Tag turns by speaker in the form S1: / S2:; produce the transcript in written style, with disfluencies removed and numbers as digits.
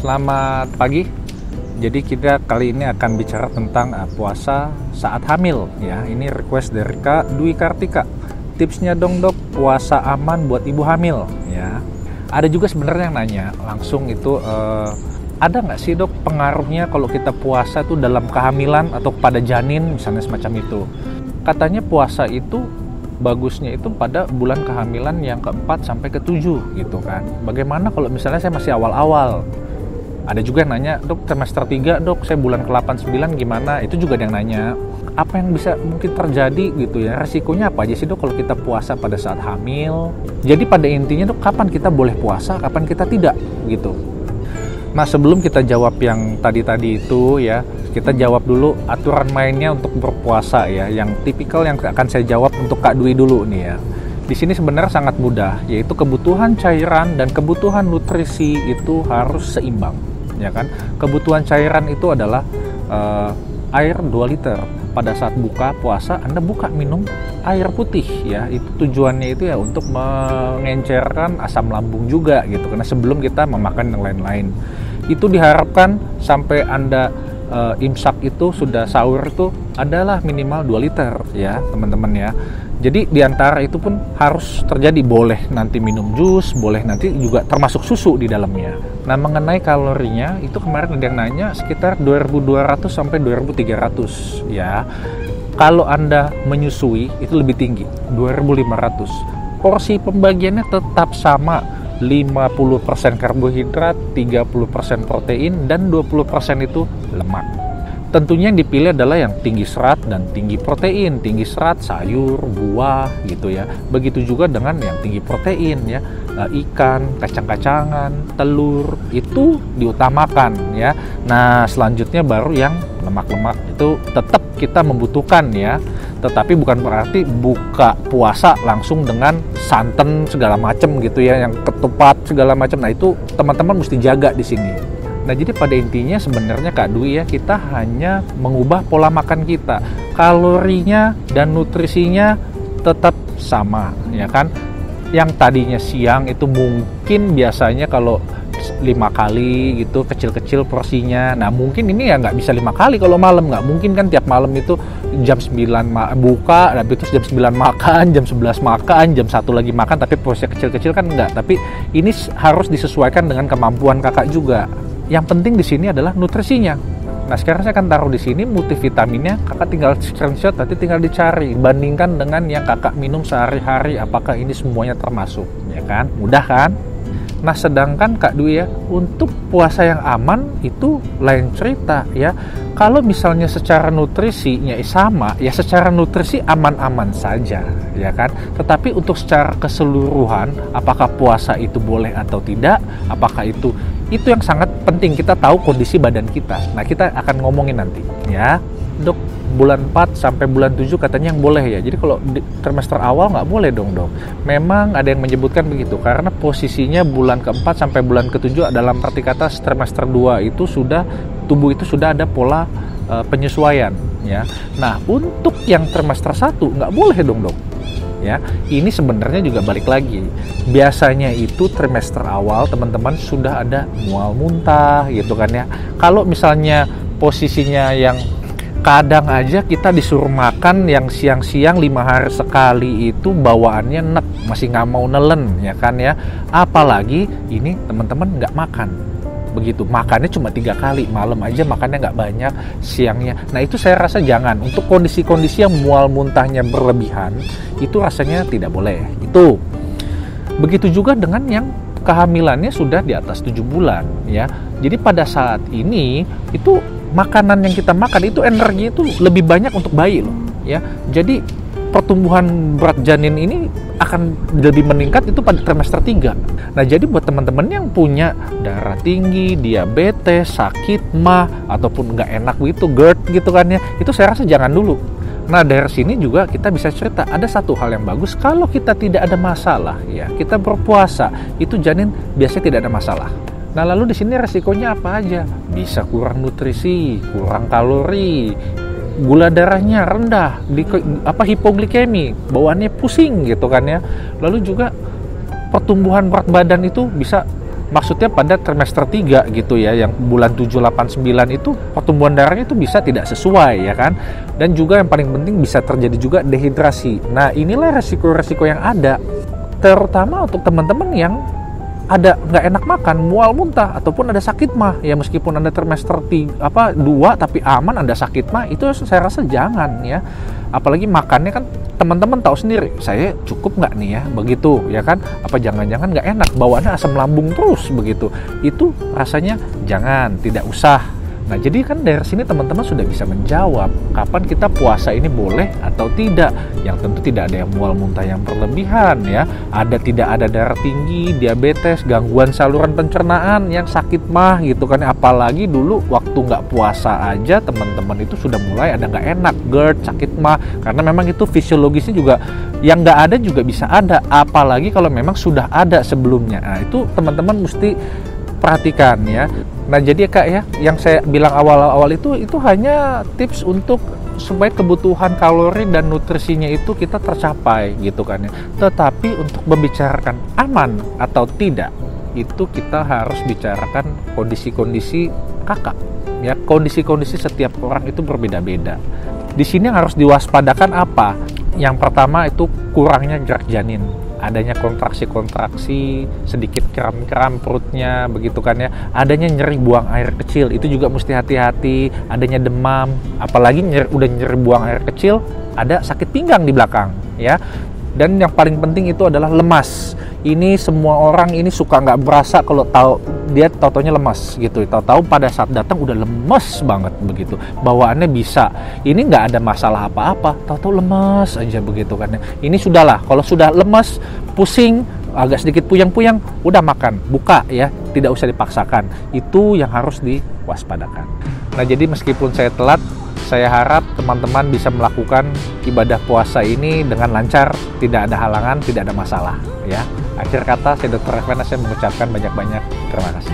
S1: Selamat pagi. Jadi kita kali ini akan bicara tentang puasa saat hamil ya. Ini request dari Kak Dwi Kartika. Tipsnya dong dok, puasa aman buat ibu hamil ya. Ada juga sebenarnya yang nanya langsung itu ada nggak sih dok pengaruhnya kalau kita puasa tuh dalam kehamilan atau pada janin misalnya semacam itu. Katanya puasa itu bagusnya itu pada bulan kehamilan yang ke-4 sampai ke-7 gitu kan. Bagaimana kalau misalnya saya masih awal-awal? Ada juga yang nanya, dok trimester 3 dok, saya bulan ke-8, 9 gimana? Itu juga ada yang nanya, apa yang bisa mungkin terjadi gitu ya? Resikonya apa aja sih dok kalau kita puasa pada saat hamil? Jadi pada intinya dok, kapan kita boleh puasa, kapan kita tidak gitu. Nah sebelum kita jawab yang tadi-tadi itu ya, kita jawab dulu aturan mainnya untuk berpuasa ya. Yang tipikal yang akan saya jawab untuk Kak Dwi dulu nih ya. Di sini sebenarnya sangat mudah, yaitu kebutuhan cairan dan kebutuhan nutrisi itu harus seimbang, ya kan? Kebutuhan cairan itu adalah air 2 liter. Pada saat buka puasa, Anda buka minum air putih ya. Itu tujuannya itu ya untuk mengencerkan asam lambung juga gitu. Karena sebelum kita memakan yang lain-lain, itu diharapkan sampai Anda imsak itu sudah sahur itu adalah minimal 2 liter ya teman-teman ya. Jadi diantara itu pun harus terjadi, boleh nanti minum jus, boleh nanti juga termasuk susu di dalamnya. Nah mengenai kalorinya itu kemarin ada yang nanya sekitar 2200 sampai 2300 ya. Kalau Anda menyusui itu lebih tinggi, 2500. Porsi pembagiannya tetap sama, 50% karbohidrat, 30% protein, dan 20% itu lemak. Tentunya yang dipilih adalah yang tinggi serat dan tinggi protein. Tinggi serat, sayur, buah gitu ya. Begitu juga dengan yang tinggi protein ya. Ikan, kacang-kacangan, telur itu diutamakan ya. Nah selanjutnya baru yang lemak-lemak itu tetap kita membutuhkan ya. Tetapi bukan berarti buka puasa langsung dengan santan segala macam gitu ya, yang ketupat segala macam. Nah itu teman-teman mesti jaga di sini. Nah jadi pada intinya sebenarnya Kak Dwi ya, kita hanya mengubah pola makan kita. Kalorinya dan nutrisinya tetap sama ya kan. Yang tadinya siang itu mungkin biasanya kalau 5 kali gitu, kecil-kecil porsinya. Nah mungkin ini ya nggak bisa 5 kali kalau malam. Nggak mungkin kan tiap malam itu jam 9 buka, tapi terus jam 9 makan, jam 11 makan, jam 1 lagi makan, tapi porsinya kecil-kecil kan enggak. Tapi ini harus disesuaikan dengan kemampuan kakak juga. Yang penting di sini adalah nutrisinya. Nah sekarang saya akan taruh di sini multivitaminnya, kakak tinggal screenshot, nanti tinggal dicari, bandingkan dengan yang kakak minum sehari-hari, apakah ini semuanya termasuk, ya kan? Mudah kan? Nah sedangkan Kak Dwi ya, untuk puasa yang aman itu lain cerita ya. Kalau misalnya secara nutrisinya sama, ya secara nutrisi aman-aman saja ya kan. Tetapi untuk secara keseluruhan, apakah puasa itu boleh atau tidak, apakah itu yang sangat penting kita tahu kondisi badan kita. Nah kita akan ngomongin nanti ya. Dok, bulan 4 sampai bulan 7 katanya yang boleh ya. Jadi kalau di trimester awal nggak boleh dong dok. Memang ada yang menyebutkan begitu karena posisinya bulan ke-4 sampai bulan ke-7 dalam arti kata trimester 2 itu sudah tubuh itu sudah ada pola penyesuaian ya. Nah untuk yang trimester 1 nggak boleh dong dok. Ya, ini sebenarnya juga balik lagi. Biasanya itu trimester awal teman-teman sudah ada mual muntah gitu kan ya. Kalau misalnya posisinya yang kadang aja kita disuruh makan yang siang-siang 5 hari sekali itu bawaannya enek, masih nggak mau nelen ya kan ya. Apalagi ini teman-teman nggak makan. Begitu, makannya cuma 3 kali, malam aja makannya nggak banyak, siangnya. Nah itu saya rasa jangan. Untuk kondisi-kondisi yang mual muntahnya berlebihan, itu rasanya tidak boleh. Itu. Begitu juga dengan yang kehamilannya sudah di atas 7 bulan ya. Jadi pada saat ini itu makanan yang kita makan itu energi itu lebih banyak untuk bayi loh ya. Jadi pertumbuhan berat janin ini akan lebih meningkat itu pada trimester 3. Nah jadi buat teman-teman yang punya darah tinggi, diabetes, sakit mah, ataupun nggak enak gitu, GERD gitu kan ya, itu saya rasa jangan dulu. Nah dari sini juga kita bisa cerita, ada satu hal yang bagus, kalau kita tidak ada masalah ya, kita berpuasa, itu janin biasanya tidak ada masalah. Nah lalu di sini resikonya apa aja? Bisa kurang nutrisi, kurang kalori, gula darahnya rendah, hipoglikemi, bawaannya pusing gitu kan ya. Lalu juga pertumbuhan berat badan itu bisa maksudnya pada trimester 3 gitu ya, yang bulan 7, 8, 9 itu pertumbuhan darahnya itu bisa tidak sesuai ya kan. Dan juga yang paling penting bisa terjadi juga dehidrasi. Nah, inilah resiko-resiko yang ada, terutama untuk teman-teman yang ada nggak enak makan, mual muntah, ataupun ada sakit mah. Ya meskipun Anda trimester 2 tapi aman Anda sakit mah, itu saya rasa jangan ya. Apalagi makannya kan teman-teman tahu sendiri, saya cukup nggak nih ya, begitu ya kan. Apa jangan-jangan nggak enak, bawaannya asam lambung terus begitu. Itu rasanya jangan, tidak usah. Nah, jadi kan dari sini teman-teman sudah bisa menjawab kapan kita puasa ini boleh atau tidak. Yang tentu tidak ada yang mual muntah yang berlebihan ya. Tidak ada darah tinggi, diabetes, gangguan saluran pencernaan yang sakit mah gitu kan. Apalagi dulu waktu nggak puasa aja teman-teman itu sudah mulai ada nggak enak, GERD, sakit mah. Karena memang itu fisiologisnya juga yang nggak ada juga bisa ada. Apalagi kalau memang sudah ada sebelumnya. Nah, itu teman-teman mesti perhatikan ya. Nah, jadi ya Kak ya, yang saya bilang awal-awal itu hanya tips untuk supaya kebutuhan kalori dan nutrisinya itu kita tercapai gitu kan ya. Tetapi untuk membicarakan aman atau tidak, itu kita harus bicarakan kondisi-kondisi Kakak ya. Kondisi-kondisi setiap orang itu berbeda-beda. Di sini yang harus diwaspadakan apa? Yang pertama itu kurangnya jarak janin. Adanya kontraksi-kontraksi, sedikit kram-kram perutnya, begitu kan ya. Adanya nyeri buang air kecil, itu juga mesti hati-hati. Adanya demam, apalagi udah nyeri buang air kecil, ada sakit pinggang di belakang ya. Dan yang paling penting itu adalah lemas. Ini semua orang ini suka nggak berasa kalau dia tau-taunya lemas gitu. Tahu-tahu pada saat datang udah lemes banget begitu. Bawaannya bisa. Ini nggak ada masalah apa-apa. Tahu-tahu lemas aja begitu kan. Ini sudahlah. Kalau sudah lemas, pusing, agak sedikit puyang-puyang, udah makan, buka ya. Tidak usah dipaksakan. Itu yang harus diwaspadakan. Nah, jadi meskipun saya telat, saya harap teman-teman bisa melakukan ibadah puasa ini dengan lancar, tidak ada halangan, tidak ada masalah ya. Akhir kata, saya Dr. Effendi, saya mengucapkan banyak-banyak terima kasih.